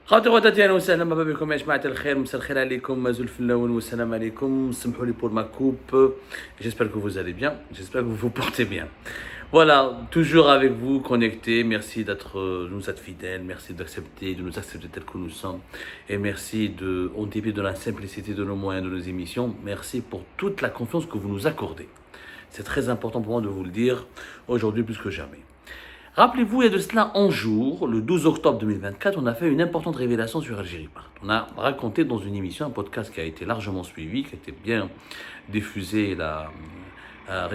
خاطر غدا اهلا وسهلا مرحبا بكم يا جماعه الخير مساء الخير عليكم مازال في الاول والسلام عليكم سمحوا لي pour ma coupe. J'espère que vous allez bien, j'espère que vous vous portez bien. Voilà, toujours avec vous connectés. Merci de nous être fidèles, merci d'accepter, de nous accepter tel que nous sommes, et merci de, en dépit de la simplicité de nos moyens, de nos émissions, merci pour toute la confiance que vous nous accordez. C'est très important pour moi de vous le dire aujourd'hui plus que jamais. Rappelez-vous, il y a de cela 11 jours, le 12 octobre 2024, on a fait une importante révélation sur Algérie. On a raconté dans une émission, un podcast qui a été largement suivi, qui a été bien diffusé, a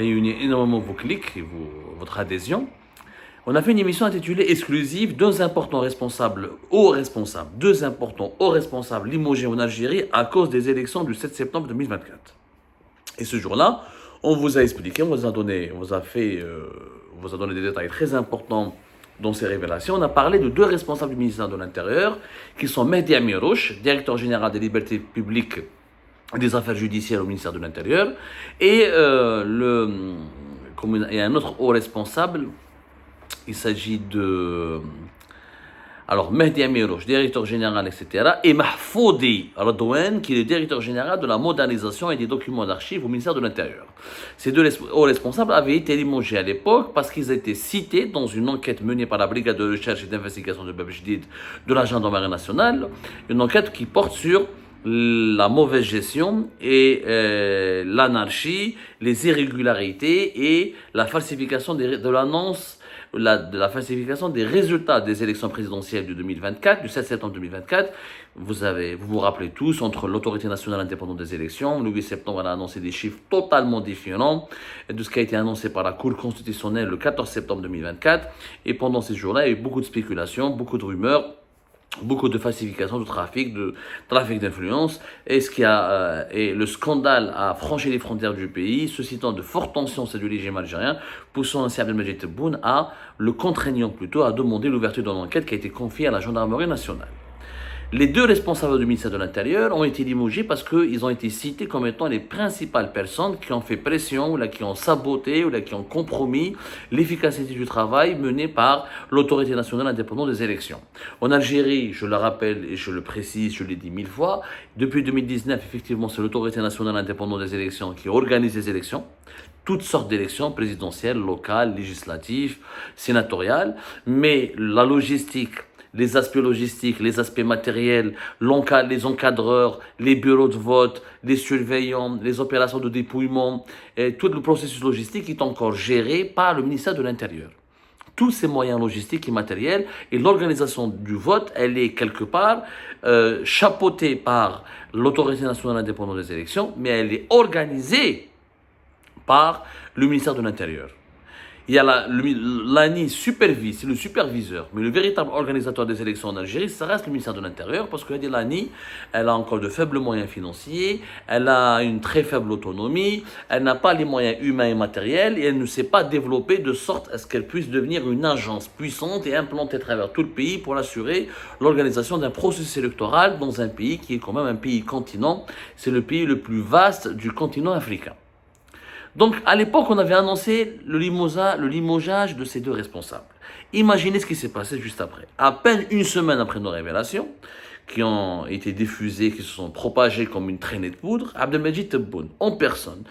réuni énormément vos clics et votre adhésion. On a fait une émission intitulée exclusive, deux importants hauts responsables limogés en Algérie à cause des élections du 7 septembre 2024. Et ce jour-là, on vous a expliqué, on vous a donné des détails très importants dans ces révélations. On a parlé de deux responsables du ministère de l'Intérieur, qui sont Mehdi Amirouche, directeur général des libertés publiques et des affaires judiciaires au ministère de l'Intérieur, et un autre haut responsable, il s'agit de... Alors, Mehdi Amirouche, directeur général, etc. Et Mahfoudi Radouane, qui est le directeur général de la modernisation et des documents d'archives au ministère de l'Intérieur. Ces deux hauts responsables avaient été limogés à l'époque parce qu'ils étaient cités dans une enquête menée par la brigade de recherche et d'investigation de Bab Jdid de la gendarmerie nationale, une enquête qui porte sur la mauvaise gestion et l'anarchie, les irrégularités et la falsification de l'annonce, la falsification des résultats des élections présidentielles du 2024, du 7 septembre 2024. Vous vous rappelez tous, entre l'autorité nationale indépendante des élections, le 8 septembre, elle a annoncé des chiffres totalement différents de ce qui a été annoncé par la Cour constitutionnelle le 14 septembre 2024. Et pendant ces jours-là, il y a eu beaucoup de spéculations, beaucoup de rumeurs, beaucoup de falsifications, de trafic d'influence, et le scandale a franchi les frontières du pays, suscitant de fortes tensions chez le régime algérien, poussant ainsi Abdelmadjid Tebboune à demander l'ouverture d'une enquête qui a été confiée à la gendarmerie nationale. Les deux responsables du ministère de l'Intérieur ont été limogés parce qu'ils ont été cités comme étant les principales personnes qui ont fait pression, ou qui ont saboté, ou qui ont compromis l'efficacité du travail mené par l'autorité nationale indépendante des élections. En Algérie, je le rappelle et je le précise, je l'ai dit 1000 fois, depuis 2019, effectivement, c'est l'autorité nationale indépendante des élections qui organise les élections, toutes sortes d'élections, présidentielles, locales, législatives, sénatoriales, mais la logistique, les aspects logistiques, les aspects matériels, les encadreurs, les bureaux de vote, les surveillants, les opérations de dépouillement, et tout le processus logistique est encore géré par le ministère de l'Intérieur. Tous ces moyens logistiques et matériels et l'organisation du vote, elle est quelque part chapeautée par l'autorité nationale indépendante des élections, mais elle est organisée par le ministère de l'Intérieur. Il y a l'ANI supervise, c'est le superviseur, mais le véritable organisateur des élections en Algérie, ça reste le ministère de l'Intérieur, parce que l'ANI, elle a encore de faibles moyens financiers, elle a une très faible autonomie, elle n'a pas les moyens humains et matériels, et elle ne s'est pas développée de sorte à ce qu'elle puisse devenir une agence puissante et implantée à travers tout le pays pour assurer l'organisation d'un processus électoral dans un pays qui est quand même un pays continent, c'est le pays le plus vaste du continent africain. Donc, à l'époque, on avait annoncé le limogeage de ces deux responsables. Imaginez ce qui s'est passé juste après. À peine une semaine après nos révélations, qui ont été diffusées, qui se sont propagées comme une traînée de poudre, Abdelmadjid Tebboune, en personne,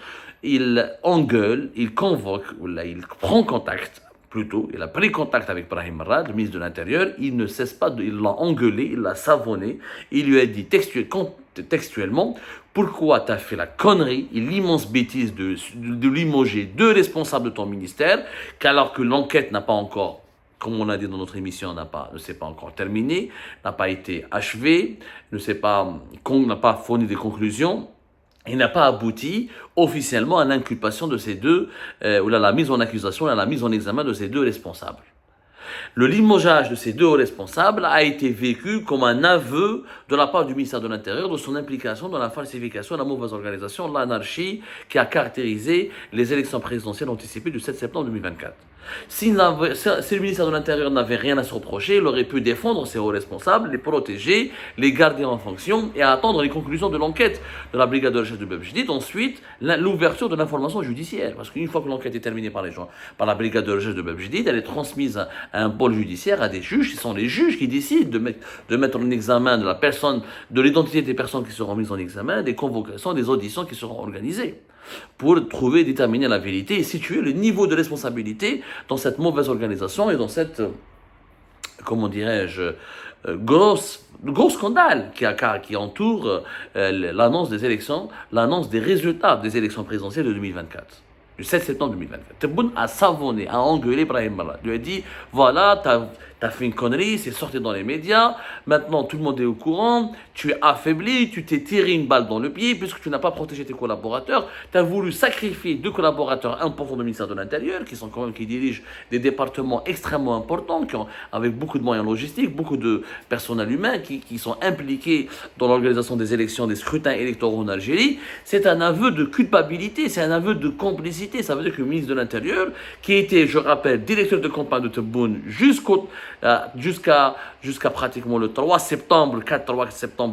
il engueule, il convoque, il prend contact, il a pris contact avec Brahim Merad, le ministre de l'Intérieur, il ne cesse pas il l'a engueulé, il l'a savonné, il lui a dit textuellement, pourquoi tu as fait la connerie et l'immense bêtise de limoger deux responsables de ton ministère, qu'alors que l'enquête n'a pas encore, comme on l'a dit dans notre émission, ne s'est pas encore terminée, n'a pas été achevée, n'a pas fourni des conclusions, il n'a pas abouti officiellement à l'inculpation de ces deux, ou à la mise en accusation et à la mise en examen de ces deux responsables. Le limogeage de ces deux hauts responsables a été vécu comme un aveu de la part du ministère de l'Intérieur de son implication dans la falsification, la mauvaise organisation, l'anarchie qui a caractérisé les élections présidentielles anticipées du 7 septembre 2024. Si le ministère de l'Intérieur n'avait rien à se reprocher, il aurait pu défendre ses hauts responsables, les protéger, les garder en fonction et attendre les conclusions de l'enquête de la brigade de recherche de Bebjdid. Ensuite, l'ouverture de l'information judiciaire. Parce qu'une fois que l'enquête est terminée par par la brigade de recherche de Bebjdid, elle est transmise à un pôle judiciaire, à des juges. Ce sont les juges qui décident de mettre en examen de la personne, de l'identité des personnes qui seront mises en examen, des convocations, des auditions qui seront organisées pour trouver, déterminer la vérité et situer le niveau de responsabilité dans cette mauvaise organisation et dans cette, comment dirais-je, gros scandale qui entoure l'annonce des élections, l'annonce des résultats des élections présidentielles de 2024. Du 7 septembre 2024. Tebboune a savonné, a engueulé Brahim Marad. Il lui a dit, voilà, t'as fait une connerie, c'est sorti dans les médias, maintenant tout le monde est au courant, tu es affaibli, tu t'es tiré une balle dans le pied, puisque tu n'as pas protégé tes collaborateurs, tu as voulu sacrifier 2 collaborateurs importants du ministère de l'Intérieur, qui dirigent des départements extrêmement importants, avec beaucoup de moyens logistiques, beaucoup de personnel humain, qui sont impliqués dans l'organisation des élections, des scrutins électoraux en Algérie. C'est un aveu de culpabilité, c'est un aveu de complicité. Ça veut dire que le ministre de l'Intérieur, qui était, je rappelle, directeur de campagne de Tebboune jusqu'à pratiquement le 3 septembre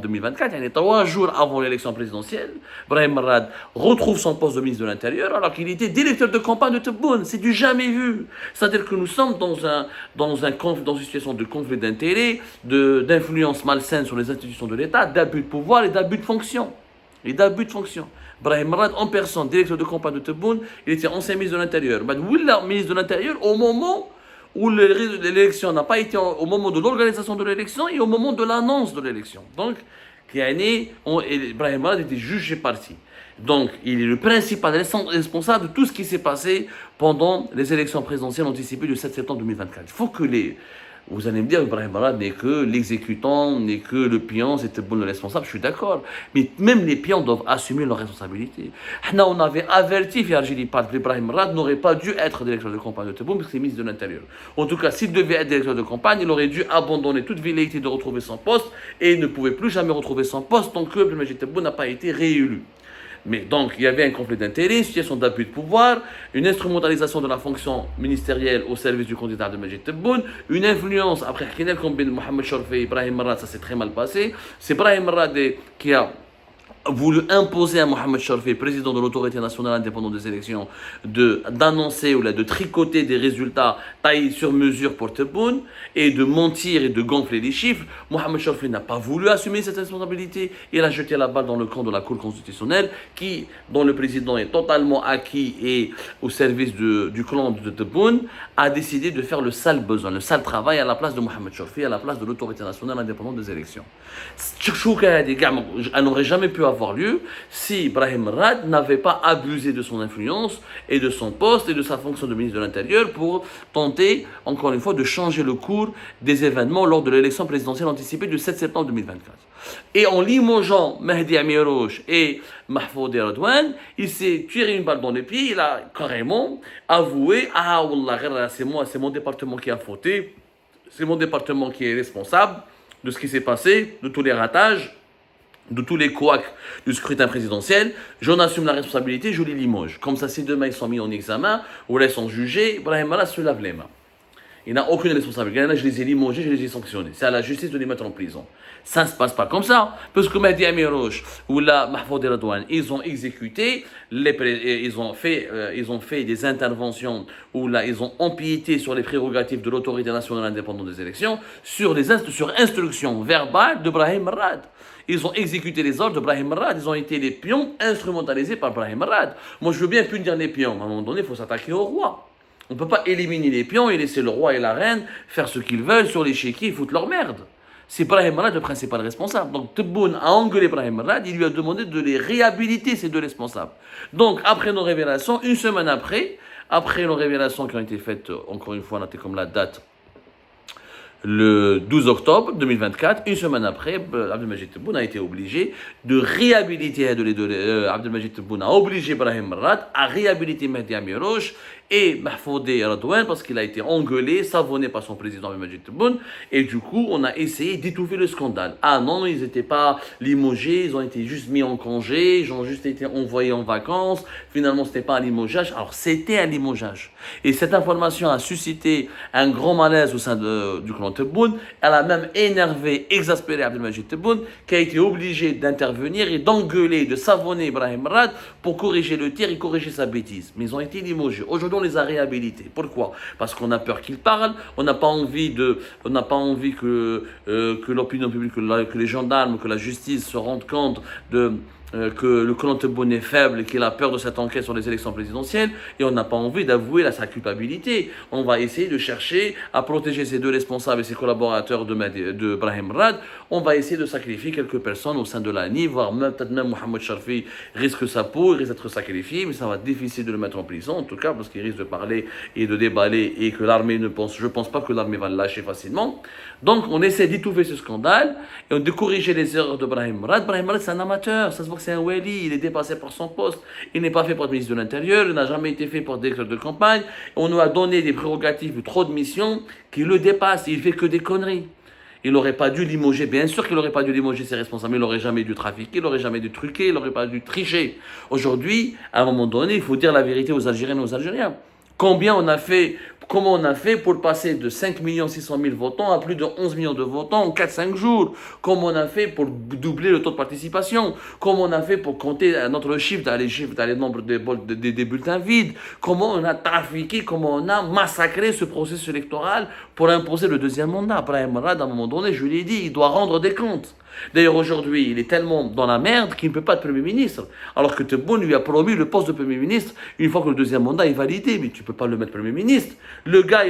2024, il y a 3 jours avant l'élection présidentielle, Brahim Marad retrouve son poste de ministre de l'Intérieur alors qu'il était directeur de campagne de Tebboune. C'est du jamais vu. C'est-à-dire que nous sommes dans une situation de conflit d'intérêts, d'influence malsaine sur les institutions de l'État, d'abus de pouvoir et d'abus de fonction. Brahim Marad, en personne, directeur de campagne de Tebboune, il était ancien ministre de l'Intérieur. Ministre de l'Intérieur, au moment où l'élection n'a pas été, au moment de l'organisation de l'élection et au moment de l'annonce de l'élection. Donc, Brahim Marad était jugé parti. Donc, il est le principal responsable de tout ce qui s'est passé pendant les élections présidentielles anticipées du 7 septembre 2024. Il faut que vous allez me dire, Brahim Marad n'est que l'exécutant, n'est que le pion, c'était bon le responsable, je suis d'accord. Mais même les pions doivent assumer leurs responsabilités. On avait averti Fiarjili Part que Brahim Marad n'aurait pas dû être directeur de campagne de Tebboune, parce que c'est ministre de l'Intérieur. En tout cas, s'il devait être directeur de campagne, il aurait dû abandonner toute velléité de retrouver son poste et il ne pouvait plus jamais retrouver son poste tant que Abdelmajid Tebboune n'a pas été réélu. Mais donc, il y avait un conflit d'intérêts, une situation d'abus de pouvoir, une instrumentalisation de la fonction ministérielle au service du candidat Abdelmajid Tebboune, une influence, après Mohamed Chorfi et Brahim Marad, ça s'est très mal passé. C'est Brahim Marad qui a voulu imposer à Mohamed Chorfi, président de l'autorité nationale indépendante des élections, d'annoncer ou de tricoter des résultats taillés sur mesure pour Tebboune et de mentir et de gonfler les chiffres. Mohamed Chorfi n'a pas voulu assumer cette responsabilité. Il a jeté la balle dans le camp de la Cour constitutionnelle dont le président est totalement acquis et au service du clan de Tebboune, a décidé de faire le sale besoin, le sale travail à la place de Mohamed Chorfi, à la place de l'autorité nationale indépendante des élections. Elle n'aurait jamais pu avoir lieu si Brahim Marad n'avait pas abusé de son influence et de son poste et de sa fonction de ministre de l'Intérieur pour tenter, encore une fois, de changer le cours des événements lors de l'élection présidentielle anticipée du 7 septembre 2024. Et en limogeant Mehdi Amirouche et Mahfoud Redouane, il s'est tiré une balle dans les pieds, il a carrément avoué « Ah, Wallah, c'est mon département qui a fauté, c'est mon département qui est responsable de ce qui s'est passé, de tous les ratages, de tous les couacs du scrutin présidentiel, j'en assume la responsabilité, je les limoge. Comme ça, si demain ils sont mis en examen, ou là ils sont jugés, Brahim Marad se lave les mains. Il n'a aucune responsabilité. Là, je les ai limogés, je les ai sanctionnés. C'est à la justice de les mettre en prison. Ça ne se passe pas comme ça. Parce que Mehdi Amirouche ou la Mahfoud Redouane, ils ont exécuté, ils ont fait des interventions où là, ils ont empiété sur les prérogatives de l'autorité nationale indépendante des élections sur instruction verbale de Brahim Marad. Ils ont exécuté les ordres de Brahim Marad. Ils ont été les pions instrumentalisés par Brahim Marad. Moi, je veux bien punir les pions. À un moment donné, il faut s'attaquer au roi. On ne peut pas éliminer les pions et laisser le roi et la reine faire ce qu'ils veulent sur l'échiquier et foutre leur merde. C'est Brahim Marad le principal responsable. Donc Tebboune a engueulé Brahim Marad, il lui a demandé de les réhabiliter, ces 2 responsables. Donc après nos révélations, une semaine après nos révélations qui ont été faites, encore une fois, notez comme la date, le 12 octobre 2024, une semaine après, Abdelmajid Tebboune a été obligé de réhabiliter, Abdelmajid Tebboune a obligé Brahim Marad à réhabiliter Mehdi Amirouche et Mahfoudi Radouane parce qu'il a été engueulé, savonné par son président Majid Tebboune, et du coup on a essayé d'étouffer le scandale. Ah non, ils n'étaient pas limogés, ils ont été juste mis en congé, ils ont juste été envoyés en vacances, finalement c'était pas un limogeage, alors c'était un limogeage. Et cette information a suscité un grand malaise au sein du clan Tebboune, elle a même énervé, exaspéré Abdelmajid Tebboune, qui a été obligé d'intervenir et d'engueuler, de savonner Ibrahim Rad pour corriger le tir et corriger sa bêtise. Mais ils ont été limogés. Aujourd'hui, on les a réhabilités. Pourquoi? Parce qu'on a peur qu'ils parlent, on n'a pas envie que l'opinion publique, que les gendarmes, que la justice se rendent compte que le clan Tebboune est faible et qu'il a peur de cette enquête sur les élections présidentielles, et on n'a pas envie d'avouer sa culpabilité. On va essayer de chercher à protéger ces deux responsables et ses collaborateurs de Brahim Rad. On va essayer de sacrifier quelques personnes au sein de l'ANI, voire peut-être même Mohamed Sharfi risque sa peau, il risque d'être sacrifié, mais ça va être difficile de le mettre en prison, en tout cas, parce qu'il risque de parler et de déballer, et que l'armée je pense pas que l'armée va le lâcher facilement. Donc on essaie d'étouffer ce scandale et de corriger les erreurs de Brahim Rad. Brahim Rad, c'est un amateur, ça se voit que c'est un wali, il est dépassé par son poste, il n'est pas fait pour être ministre de l'Intérieur, il n'a jamais été fait pour directeur de campagne, on nous a donné des prérogatives, trop de missions qui le dépassent, il fait que des conneries. Il n'aurait pas dû limoger, bien sûr qu'il n'aurait pas dû limoger ses responsables, il n'aurait jamais dû trafiquer, il n'aurait jamais dû truquer, il n'aurait pas dû tricher. Aujourd'hui, à un moment donné, il faut dire la vérité aux Algériennes et aux Algériens. Comment on a fait pour passer de 5 600 000 votants à plus de 11 millions de votants en 4-5 jours? Comment on a fait pour doubler le taux de participation? Comment on a fait pour compter notre chiffre, dans le nombre des bulletins vides? Comment on a trafiqué, comment on a massacré ce processus électoral pour imposer le deuxième mandat? Brahim Rad, à un moment donné, je lui ai dit, il doit rendre des comptes. D'ailleurs, aujourd'hui, il est tellement dans la merde qu'il ne peut pas être Premier ministre. Alors que Tebboune lui a promis le poste de Premier ministre une fois que le deuxième mandat est validé. Mais tu ne peux pas le mettre Premier ministre. Le gars,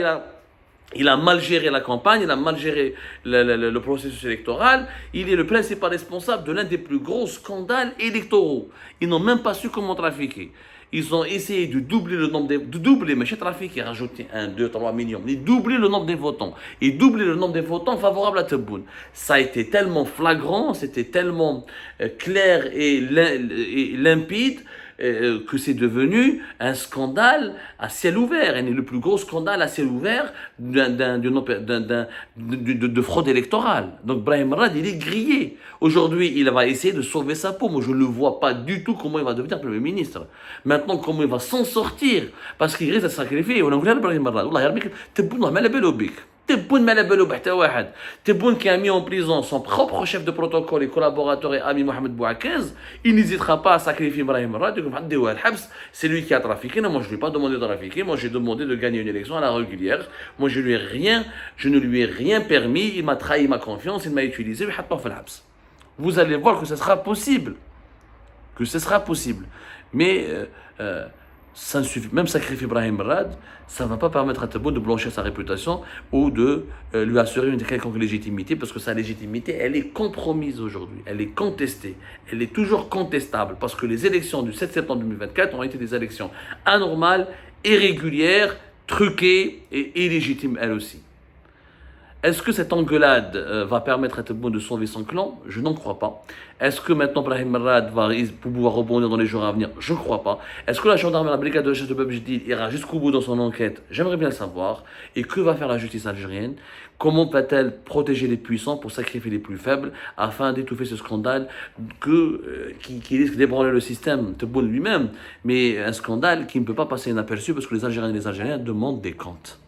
il a mal géré la campagne, il a mal géré le processus électoral. Il est le principal responsable de l'un des plus gros scandales électoraux. Ils n'ont même pas su comment trafiquer. Ils ont essayé de doubler le nombre mais chez Trafic, il a rajouté 1, 2, 3 millions. Ils doubler le nombre des votants. Et doubler le nombre des votants favorables à Tebboune. Ça a été tellement flagrant, c'était tellement clair et limpide que c'est devenu un scandale à ciel ouvert, et le plus gros scandale à ciel ouvert de fraude électorale. Donc Brahim Rad, il est grillé. Aujourd'hui, il va essayer de sauver sa peau. Moi, je ne vois pas du tout comment il va devenir Premier ministre. Maintenant, comment il va s'en sortir, parce qu'il risque de se sacrifier. On a voulu Brahim Rad. Wallah, yarbik, Tebboune ma la belle obik. Tebboune ma la belle obik. Tebboune qui a mis en prison son propre chef de protocole et collaborateur et ami Mohamed Bouakez, il n'hésitera pas à sacrifier Brahim Rad. C'est lui qui a trafiqué. Non, moi, je ne lui ai pas demandé de trafiquer. Moi, j'ai demandé de gagner une élection à la régulière. Moi, je ne lui ai rien permis. Il m'a trahi ma confiance. Il m'a utilisé. Vous allez voir que ce sera possible. Mais ça ne suffit. Même sacrifier Brahim Rad, ça ne va pas permettre à Tebboune de blanchir sa réputation ou de lui assurer une quelconque légitimité, parce que sa légitimité, elle est compromise aujourd'hui. Elle est contestée. Elle est toujours contestable, parce que les élections du 7 septembre 2024 ont été des élections anormales, irrégulières, truquées et illégitimes elles aussi. Est-ce que cette engueulade va permettre à Tebboune de sauver son clan? Je n'en crois pas. Est-ce que maintenant Brahim Rad va pouvoir rebondir dans les jours à venir? Je ne crois pas. Est-ce que la gendarmerie, la brigade de recherche de Babjdid ira jusqu'au bout dans son enquête? J'aimerais bien le savoir. Et que va faire la justice algérienne? Comment va-t-elle protéger les puissants pour sacrifier les plus faibles afin d'étouffer ce scandale qui risque d'ébranler le système, Tebboune lui-même, mais un scandale qui ne peut pas passer inaperçu parce que les Algériens et les Algériens demandent des comptes.